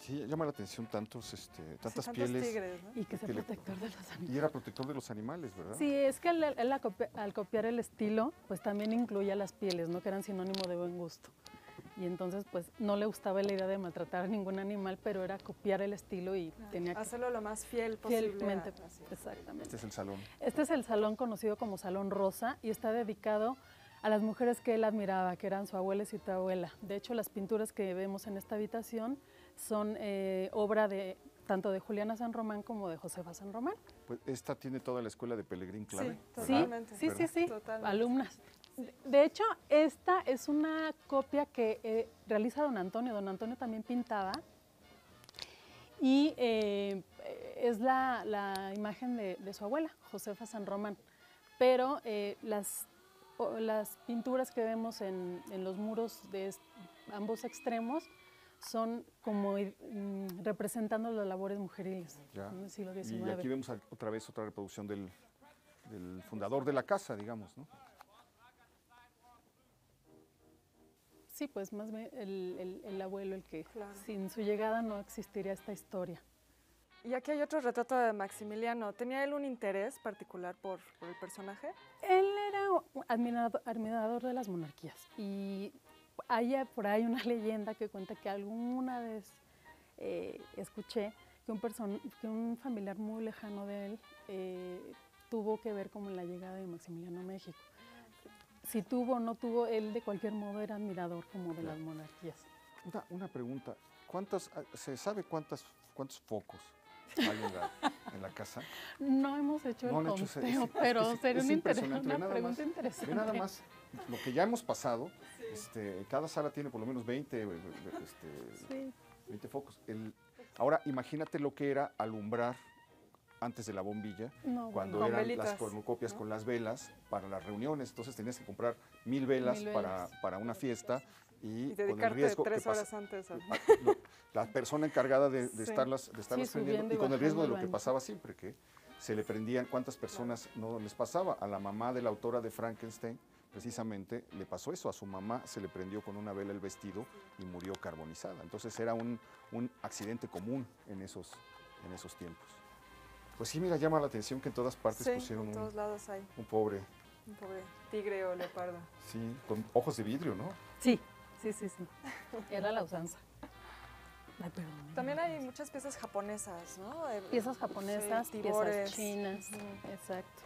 Sí, llama la atención tantas Tantos pieles. Tigres, ¿no? Y que sea protector de los animales. Y era protector de los animales, ¿verdad? Sí, es que él al copiar el estilo, pues también incluía las pieles, ¿no? Que eran sinónimo de buen gusto. Y entonces, pues, no le gustaba la idea de maltratar a ningún animal, pero era copiar el estilo y tenía que... hacerlo lo más fiel posible. Fielmente, exactamente. Este es el salón. Este es el salón conocido como Salón Rosa y está dedicado a las mujeres que él admiraba, que eran su abuela y su abuela. De hecho, las pinturas que vemos en esta habitación son obra tanto de Juliana San Román como de Josefa San Román. Pues esta tiene toda la escuela de Pellegrín Clave. Sí, totalmente. Sí, Totalmente. alumnas. De hecho, esta es una copia que realiza don Antonio. Don Antonio también pintaba y es la imagen de su abuela, Josefa San Román, pero las pinturas que vemos en los muros de ambos extremos son como representando las labores mujeriles en el siglo XIX. Y aquí vemos otra vez otra reproducción del fundador de la casa, digamos, ¿no? Sí, pues más bien el abuelo, el que Claro. sin su llegada no existiría esta historia. Y aquí hay otro retrato de Maximiliano. ¿Tenía él un interés particular por el personaje? Él era un admirador de las monarquías y hay por ahí una leyenda que cuenta que alguna vez escuché que un familiar muy lejano de él tuvo que ver con la llegada de Maximiliano a México. Si tuvo o no tuvo, él de cualquier modo era admirador como de las monarquías. Una pregunta, ¿se sabe cuántos focos hay en la casa? No hemos hecho No el han hecho conteo, pero sería una impresionante. pregunta interesante. Ve nada más lo que ya hemos pasado, cada sala tiene por lo menos 20, Sí. 20 focos. Ahora imagínate lo que era alumbrar antes de la bombilla, No, cuando con eran velitas, las cornucopias ¿no? con las velas para las reuniones. Entonces tenías que comprar 1000 velas, 1000 velas. para una fiesta y con el dedicarte riesgo 3 que horas antes. la persona encargada de Sí. estarlas subiendo prendiendo, y y con el riesgo de bajando lo que el pasaba siempre, que se le prendían. ¿Cuántas personas no les pasaba? A la mamá de la autora de Frankenstein, precisamente, le pasó eso. A su mamá se le prendió con una vela el vestido y murió carbonizada. Entonces era un accidente común en esos tiempos. Pues sí, mira, llama la atención que en todas partes Sí, pusieron en todos lados hay un pobre, un pobre tigre o leopardo. sí, con ojos de vidrio, ¿no? Sí. Era la usanza. Ay, perdón. También hay muchas piezas japonesas, ¿no? Piezas japonesas, Sí, piezas tibores. chinas, Ujú. exacto.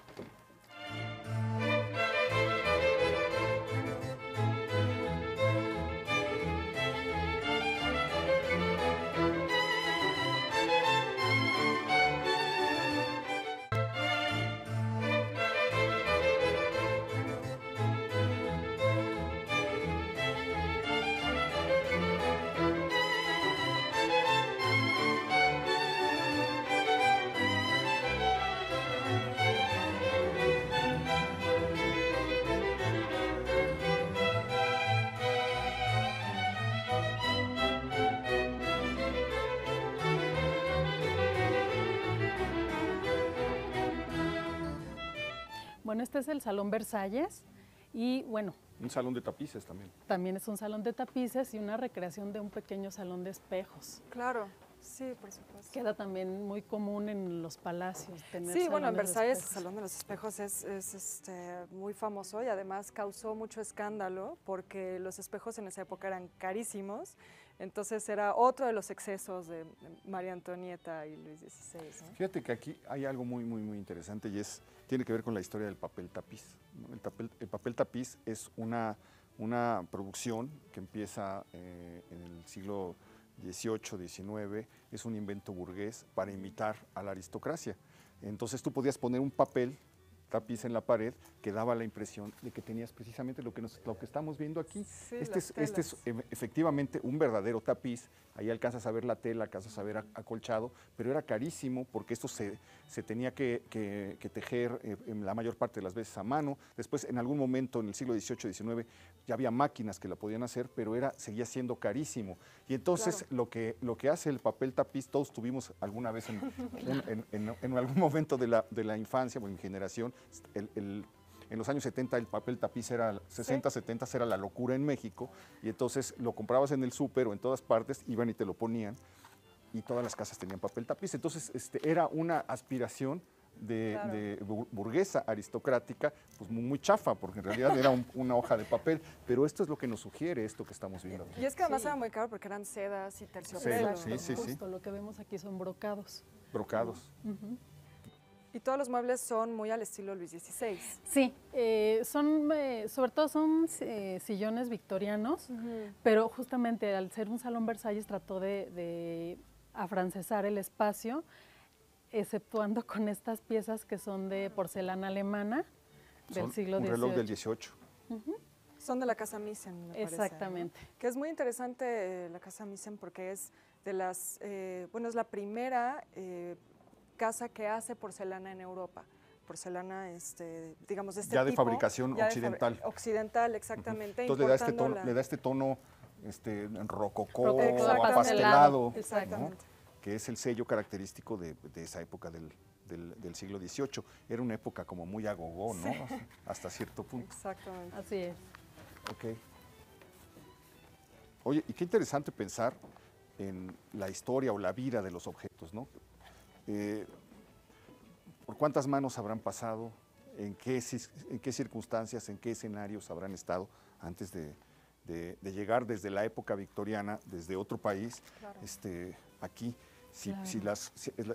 Bueno, este es el Salón Versalles y bueno, Un salón de tapices también. también es un salón de tapices y una recreación de un pequeño salón de espejos, Claro, sí, por supuesto. que era también muy común en los palacios tener Sí, bueno, en salones de Versalles el espejos. Salón de los Espejos es muy famoso y además causó mucho escándalo porque los espejos en esa época eran carísimos, entonces era otro de los excesos de María Antonieta y Luis XVI, ¿no? Fíjate que aquí hay algo muy, muy, muy interesante y tiene que ver con la historia del papel tapiz, ¿no? El papel tapiz es una producción que empieza en el siglo XVIII, XIX, es un invento burgués para imitar a la aristocracia. Entonces tú podías poner un papel tapiz en la pared que daba la impresión de que tenías precisamente lo que estamos viendo aquí. Sí, Este las es telas. efectivamente un verdadero tapiz. Ahí alcanzas a ver la tela, alcanzas a ver acolchado, pero era carísimo porque esto se tenía que tejer en la mayor parte de las veces a mano. Después, en algún momento en el siglo XVIII, XIX, ya había máquinas que la podían hacer, pero seguía siendo carísimo. Y entonces Claro. lo que hace el papel tapiz, todos tuvimos alguna vez en algún momento de la infancia o en mi generación, en los años 70 el papel tapiz era, 60, 70 era la locura en México, y entonces lo comprabas en el súper o en todas partes, iban y te lo ponían, y todas las casas tenían papel tapiz. Entonces era una aspiración de burguesa aristocrática, pues muy chafa, porque en realidad era una hoja de papel, pero esto es lo que nos sugiere esto que estamos viendo aquí. Y es que además Sí. era muy caro porque eran sedas y terciopelo. Seda, sí. Justo lo que vemos aquí son brocados. Brocados. Y todos los muebles son muy al estilo Luis XVI. Sí, sobre todo son sillones victorianos, pero justamente al ser un salón Versalles trató de afrancesar el espacio, exceptuando con estas piezas que son de porcelana alemana del Son siglo un XVIII. reloj del 18. Son de la Casa Meissen, me parece, ¿no? Exactamente. Que es muy interesante la Casa Meissen porque es de las, es la primera casa que hace porcelana en Europa. Porcelana, digamos, de este ya tipo. De fabricación occidental. Occidental, exactamente. Entonces le da este tono rococó, Exactamente. apastelado, Exactamente. ¿no? Que es el sello característico de esa época del siglo XVIII. Era una época como muy agogó, ¿no? Sí. Hasta cierto punto. Exactamente. Así es. Ok. Oye, y qué interesante pensar en la historia o la vida de los objetos, ¿no? ¿Por cuántas manos habrán pasado? ¿En qué circunstancias, en qué escenarios habrán estado antes de llegar desde la época victoriana, desde otro país, Claro. aquí? Claro.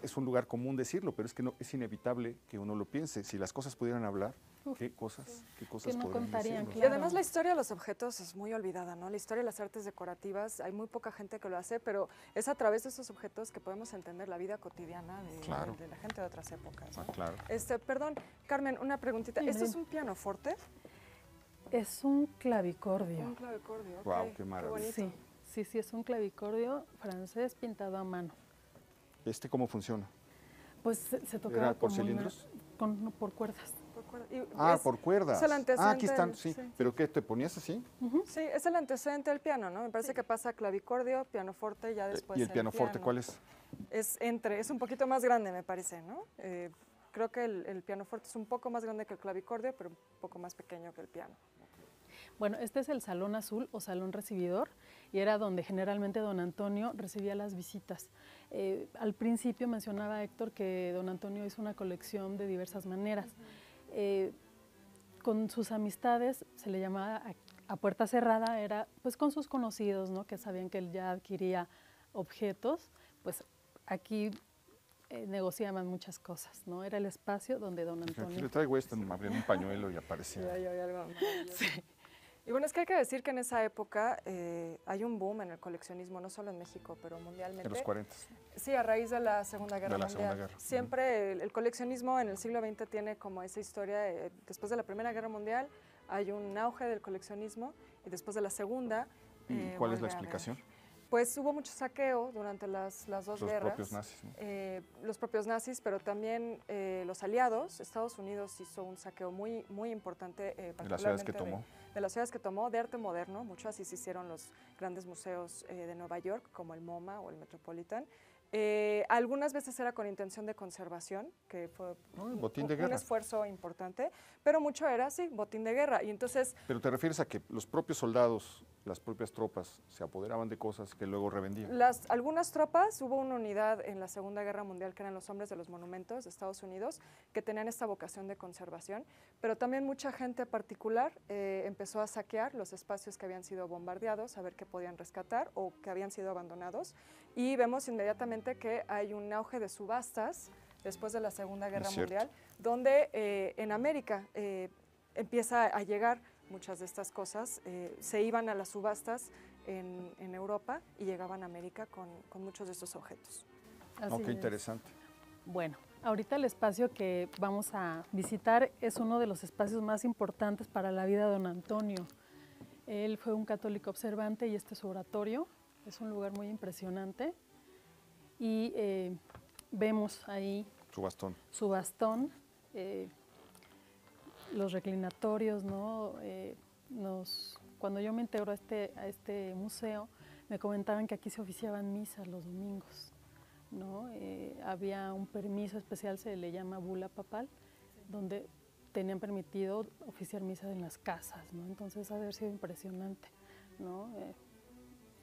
Es un lugar común decirlo, pero es que no, es inevitable que uno lo piense. Si las cosas pudieran hablar, ¿qué cosas Que no podrían contarían, decirnos? Y claro. además la historia de los objetos es muy olvidada, ¿no? La historia de las artes decorativas, hay muy poca gente que lo hace, pero es a través de esos objetos que podemos entender la vida cotidiana Claro. de la gente de otras épocas, ¿no? Claro. Perdón, Carmen, una preguntita. Dime, ¿Esto es dime. un pianoforte? Es un clavicordio. Un clavicordio. Guau, ok, qué maravilla. bonito. Sí, es un clavicordio francés pintado a mano. ¿Cómo funciona? Pues se tocaba ¿Era por como cilindros? por cuerdas. Por cuerda. Y Por cuerdas. Es el antecedente Aquí están, del- sí. sí. ¿Pero qué, te ponías así? Sí, es el antecedente del piano, ¿no? Me parece que pasa clavicordio, pianoforte, ya después ¿Y el pianoforte piano. cuál es? Es un poquito más grande, me parece, ¿no? Creo que el pianoforte es un poco más grande que el clavicordio, pero un poco más pequeño que el piano. Bueno, este es el Salón Azul o Salón Recibidor y era donde generalmente don Antonio recibía las visitas. Al principio mencionaba Héctor que don Antonio hizo una colección de diversas maneras. Con sus amistades se le llamaba a puerta cerrada, era pues con sus conocidos, ¿no? Que sabían que él ya adquiría objetos, pues aquí negociaban muchas cosas, ¿no? Era el espacio donde don Aquí Antonio... le traigo abriendo un pañuelo y aparecía. Sí. Y bueno, es que hay que decir que en esa época hay un boom en el coleccionismo, no solo en México, pero mundialmente. En los 40. Sí, a raíz de la Segunda Guerra De la Mundial. Segunda Guerra. Siempre el coleccionismo en el siglo XX tiene como esa historia, después de la Primera Guerra Mundial hay un auge del coleccionismo y después de la Segunda... ¿Y cuál es la vuelve a haber. explicación? Pues hubo mucho saqueo durante las dos Los guerras. propios nazis, ¿no? Los propios nazis, pero también los aliados. Estados Unidos hizo un saqueo muy, muy importante. De las ciudades que tomó. De las ciudades que tomó, de arte moderno. Mucho así se hicieron los grandes museos de Nueva York, como el MoMA o el Metropolitan. Algunas veces era con intención de conservación, que fue botín de un guerra. esfuerzo importante, pero mucho era, sí, botín de guerra. Y entonces... Pero te refieres a que los propios soldados, las propias tropas, se apoderaban de cosas que luego revendían. Algunas tropas, hubo una unidad en la Segunda Guerra Mundial que eran los hombres de los monumentos de Estados Unidos, que tenían esta vocación de conservación, pero también mucha gente particular empezó a saquear los espacios que habían sido bombardeados, a ver qué podían rescatar o que habían sido abandonados, y vemos inmediatamente que hay un auge de subastas después de la Segunda Guerra Mundial, donde en América empieza a llegar muchas de estas cosas, se iban a las subastas en Europa y llegaban a América con muchos de estos objetos. Así Qué es. interesante. Bueno, ahorita el espacio que vamos a visitar es uno de los espacios más importantes para la vida de don Antonio. Él fue un católico observante y este es su oratorio, es un lugar muy impresionante y vemos ahí Su bastón. su bastón, los reclinatorios, ¿no? Cuando yo me integro a este museo, me comentaban que aquí se oficiaban misas los domingos, ¿no? Había un permiso especial, se le llama bula papal, donde tenían permitido oficiar misa en las casas, ¿no? Entonces ha de haber sido impresionante, ¿no?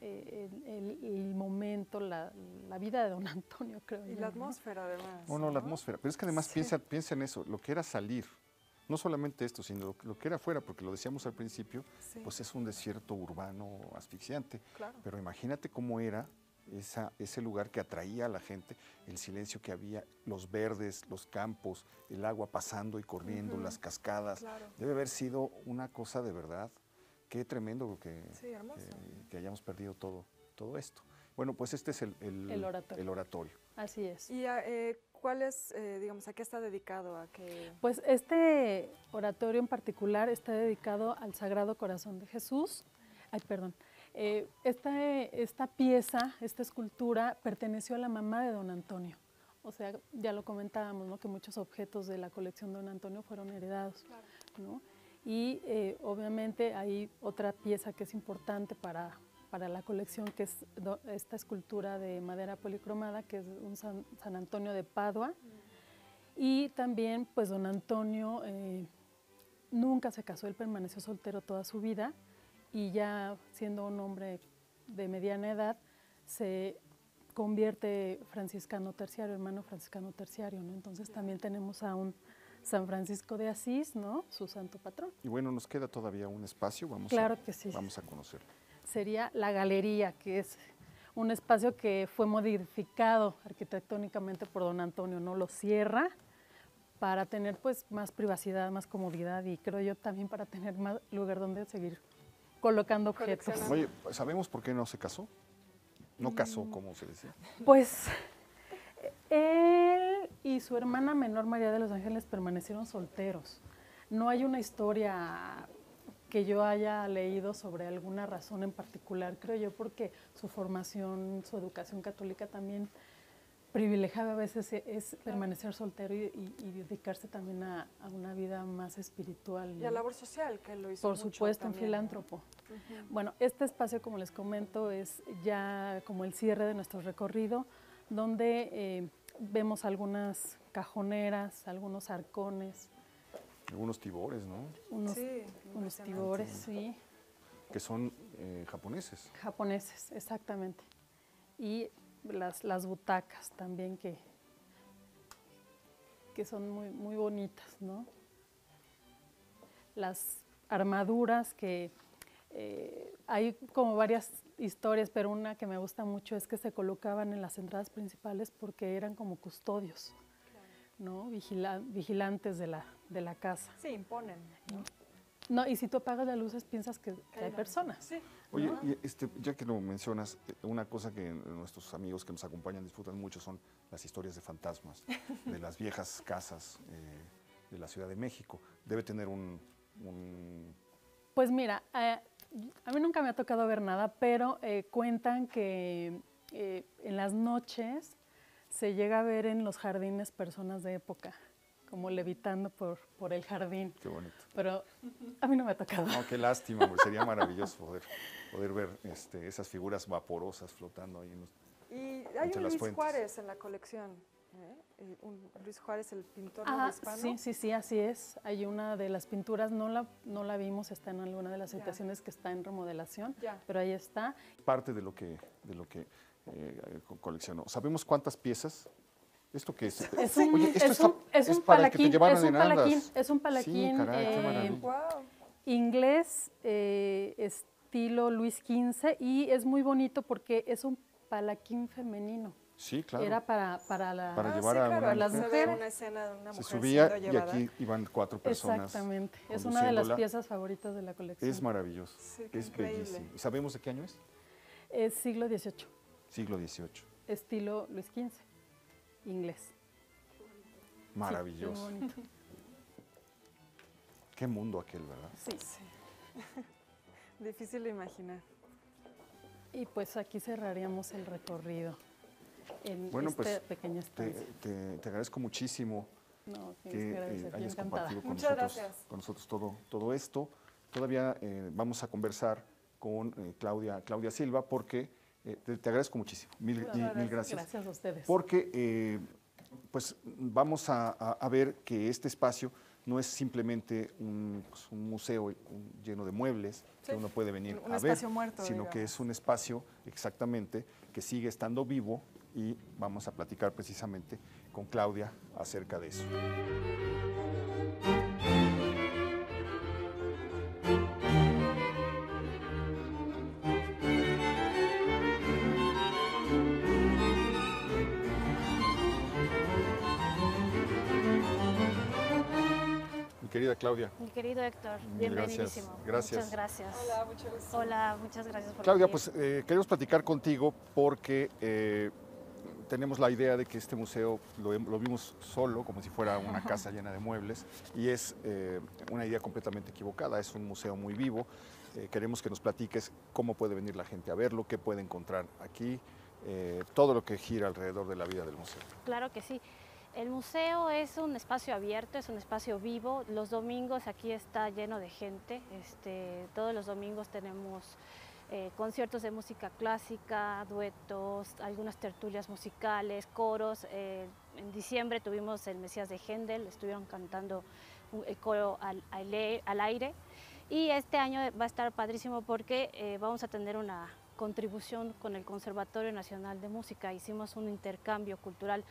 El momento, la vida de don Antonio, creo Y yo, la ¿no? atmósfera, además. No, la atmósfera. Pero es que además piensa en eso, lo que era salir. No solamente esto, sino lo que era afuera, porque lo decíamos al principio, Sí. pues es un desierto urbano asfixiante. Claro. Pero imagínate cómo era ese lugar que atraía a la gente, el silencio que había, los verdes, los campos, el agua pasando y corriendo, las cascadas. Claro. Debe haber sido una cosa de verdad. Qué tremendo Sí, hermoso. que hayamos perdido todo esto. Bueno, pues este es El oratorio. el oratorio. Así es. ¿Y cuál es, digamos, a qué está dedicado? ¿A qué? Pues este oratorio en particular está dedicado al Sagrado Corazón de Jesús. Ay, perdón. Esta pieza, esta escultura, perteneció a la mamá de don Antonio. O sea, ya lo comentábamos, ¿no? Que muchos objetos de la colección de don Antonio fueron heredados, ¿no? Y obviamente hay otra pieza que es importante para la colección, que es esta escultura de madera policromada, que es un San Antonio de Padua. Y también, pues, don Antonio nunca se casó, él permaneció soltero toda su vida, y ya siendo un hombre de mediana edad, se convierte franciscano terciario, hermano franciscano terciario, ¿no? Entonces también tenemos a un San Francisco de Asís, ¿no? Su santo patrón. Y bueno, nos queda todavía un espacio, Claro que sí. Vamos a conocerlo. Sería la galería, que es un espacio que fue modificado arquitectónicamente por don Antonio, ¿no? Lo cierra para tener, pues, más privacidad, más comodidad, y creo yo también para tener más lugar donde seguir colocando objetos. Oye, ¿sabemos por qué no se casó? No casó, como se decía. Pues él y su hermana menor, María de los Ángeles, permanecieron solteros. No hay una historia que yo haya leído sobre alguna razón en particular, creo yo, porque su formación, su educación católica también privilegiada a veces es permanecer soltero y dedicarse también a una vida más espiritual. Y a labor social, que lo hizo por mucho supuesto, también, en filántropo. Bueno, este espacio, como les comento, es ya como el cierre de nuestro recorrido, donde vemos algunas cajoneras, algunos arcones. Algunos tibores, ¿no? Unos tibores, sí. Que son japoneses. Japoneses, exactamente. Y las butacas también que son muy, muy bonitas, ¿no? Las armaduras que hay como varias historias, pero una que me gusta mucho es que se colocaban en las entradas principales porque eran como custodios, ¿no? Vigilantes de la casa. Sí, imponen, ¿no? No, y si tú apagas las luces piensas que hay personas. Sí. Oye, y ya que lo mencionas, una cosa que nuestros amigos que nos acompañan disfrutan mucho son las historias de fantasmas, de las viejas casas de la Ciudad de México. Debe tener un... Pues mira, a mí nunca me ha tocado ver nada, pero cuentan que en las noches se llega a ver en los jardines personas de época, como levitando por el jardín. Qué bonito. Pero a mí no me ha tocado. No, qué lástima, porque sería maravilloso poder ver esas figuras vaporosas flotando ahí. Y hay un Luis fuentes. Juárez en la colección. Luis Juárez, el pintor novohispano. Sí, así es. Hay una de las pinturas, no la vimos, está en alguna de las habitaciones que está en remodelación, pero ahí está. Parte de lo que coleccionó. ¿Sabemos cuántas piezas? ¿Esto qué es? Es un para que te llevaran en andas. Es un palaquín, Sí, caray, qué maravilla. Wow. Inglés, estilo Luis XV, y es muy bonito porque es un palaquín femenino. Sí, claro. Era para llevar a una las mujer. mujeres. Una escena de una mujer Se subía siendo y llevada. aquí iban 4 personas. Exactamente. Es una de las piezas favoritas de la colección. Es maravilloso. Sí, es increíble. bellísimo. ¿Y sabemos de qué año es? Es siglo XVIII. Siglo XVIII. Estilo Luis XV. Inglés. Maravilloso. Sí, muy bonito. Qué mundo aquel, ¿verdad? Sí. Difícil de imaginar. Y pues aquí cerraríamos el recorrido en Bueno, pues, pequeña estancia. Te agradezco muchísimo No, que hayas encantada. compartido Muchas gracias. con nosotros todo esto. Todavía vamos a conversar con Claudia Silva porque te agradezco muchísimo. Mil gracias. Gracias a ustedes. Porque pues vamos a ver que este espacio no es simplemente un museo lleno de muebles que uno puede venir Un a ver, espacio muerto, sino que digamos. es un espacio exactamente que sigue estando vivo, y vamos a platicar precisamente con Claudia acerca de eso. Querida Claudia. Mi querido Héctor, Mil bienvenidísimo. gracias. Muchas gracias. Hola, mucho gusto. Hola, muchas gracias por Claudia, venir. pues queremos platicar contigo porque tenemos la idea de que este museo lo vimos solo, como si fuera una casa llena de muebles, y es una idea completamente equivocada. Es un museo muy vivo. Queremos que nos platiques cómo puede venir la gente a verlo, qué puede encontrar aquí, todo lo que gira alrededor de la vida del museo. Claro que sí. El museo es un espacio abierto, es un espacio vivo. Los domingos aquí está lleno de gente. Todos los domingos tenemos conciertos de música clásica, duetos, algunas tertulias musicales, coros. En diciembre tuvimos el Mesías de Händel, estuvieron cantando el coro al aire. Y este año va a estar padrísimo porque vamos a tener una contribución con el Conservatorio Nacional de Música. Hicimos un intercambio cultural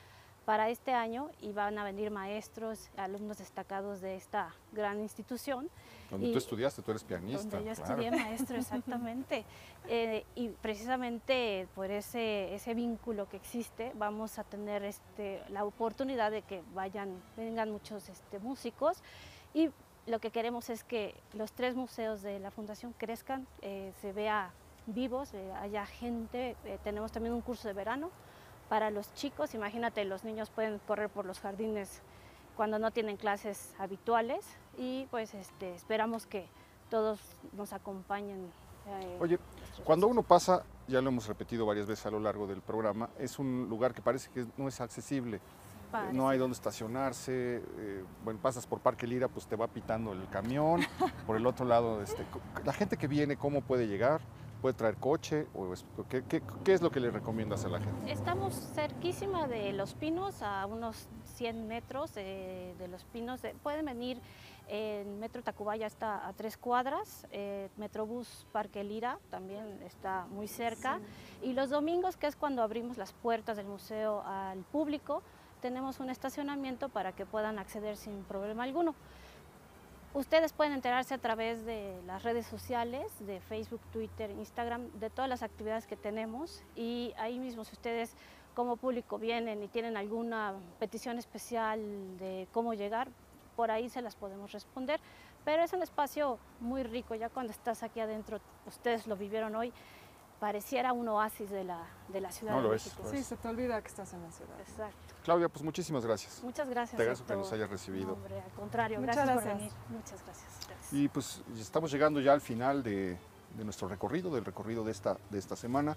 para este año y van a venir maestros, alumnos destacados de esta gran institución. Donde tú estudiaste, tú eres pianista. Donde yo estudié maestro, exactamente. Y precisamente por ese vínculo que existe, vamos a tener la oportunidad de que vengan muchos músicos, y lo que queremos es que los 3 museos de la Fundación crezcan, se vea vivos, haya gente. Tenemos también un curso de verano para los chicos. Imagínate, los niños pueden correr por los jardines cuando no tienen clases habituales, y pues esperamos que todos nos acompañen. Oye, cuando uno pasa, ya lo hemos repetido varias veces a lo largo del programa, es un lugar que parece que no es accesible. No hay dónde estacionarse. Bueno, pasas por Parque Lira, pues te va pitando el camión. Por el otro lado, la gente que viene, ¿cómo puede llegar? ¿Puede traer coche? ¿Qué es lo que le recomiendas a la gente? Estamos cerquísima de Los Pinos, a unos 100 metros de Los Pinos. Pueden venir en Metro Tacubaya, está a 3 cuadras. Metrobús Parque Lira también está muy cerca. Sí. Y los domingos, que es cuando abrimos las puertas del museo al público, tenemos un estacionamiento para que puedan acceder sin problema alguno. Ustedes pueden enterarse a través de las redes sociales, de Facebook, Twitter, Instagram, de todas las actividades que tenemos, y ahí mismo, si ustedes como público vienen y tienen alguna petición especial de cómo llegar, por ahí se las podemos responder. Pero es un espacio muy rico. Ya cuando estás aquí adentro, ustedes lo vivieron hoy, pareciera un oasis de la ciudad de México. Sí, se te olvida que estás en la ciudad. Exacto. Claudia, pues muchísimas gracias. Muchas gracias. Te agradezco que nos hayas recibido. No, hombre, al contrario, gracias por venir. Muchas gracias. Y pues estamos llegando ya al final de nuestro recorrido, del recorrido de esta semana.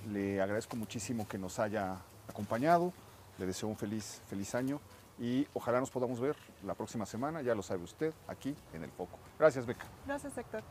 Le agradezco muchísimo que nos haya acompañado. Le deseo un feliz año y ojalá nos podamos ver la próxima semana, ya lo sabe usted, aquí en El Foco. Gracias, Beca. Gracias, Héctor.